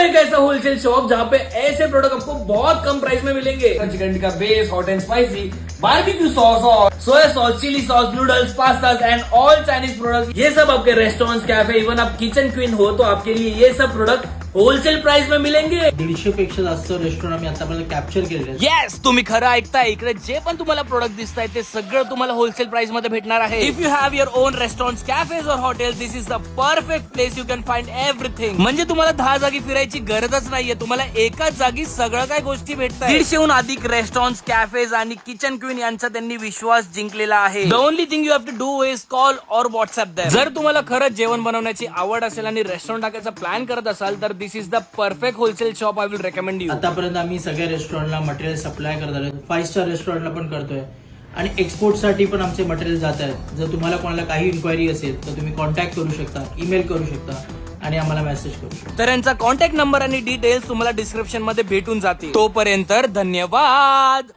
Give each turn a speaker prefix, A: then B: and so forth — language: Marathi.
A: एक ऐसा होलसेल शॉप जहाँ पे ऐसे प्रोडक्ट आपको बहुत कम प्राइस में मिलेंगे। Chicken tikka base, hot and spicy, barbecue sauce और soya sauce, chilli sauce, noodles, pastas and all Chinese product, ये सब आपके रेस्टोरेंट, कैफे, इवन आप किचन क्वीन हो तो आपके लिए ये सब प्रोडक्ट होलसेल प्राइस में मिलेंगे।
B: 150 पेक्षा जास्त रेस्टॉरंट आम्ही आतापर्यंत कॅप्चर केलेले आहेत.
A: येस, तुम्ही खरं ऐकताय. इकडे जे पण तुम्हाला प्रोडक्ट दिसत आहे ते सगळं तुम्हाला होलसेल प्राइस मध्ये भेटणार आहे. If you have your own restaurant, cafes और hotel, this is the perfect place. You can find everything. म्हणजे तुम्हाला 10 जागी फिरायची गरजच नाहीये, तुम्हाला एकाच जागी सगळं काय गोष्टी भेटतात. 150हून अधिक रेस्टॉरंट, कॅफेज आणि किचन क्वीन यांचा त्यांनी विश्वास जिंकलेला आहे. The only thing you have to do is call और व्हॉट्सअप देम. जर तुम्हाला खरंच जेवण बनवण्याची आवड असेल आणि रेस्टॉरंट टाकायचा प्लॅन करत असाल तर this is the perfect wholesale shop. I will recommend you.
B: आतापर्यंत आम्ही सगळ्या रेस्टॉरंटला मटेरियल सप्लाय करत आलो. 5 स्टार रेस्टॉरंटला पण करतोय आणि एक्सपोर्ट साठी पण आमचे मटेरियल जात आहेत. जर तुम्हाला कोणाला काही इन्क्वायरी असेल तर तुम्ही कॉन्टॅक्ट करू शकता, ईमेल करू शकता आणि आम्हाला मेसेज करू शकता.
A: तर यांचा कॉन्टॅक्ट नंबर आणि डिटेल्स तुम्हाला डिस्क्रिप्शन मध्ये भेटून जातील. तोपर्यंत धन्यवाद.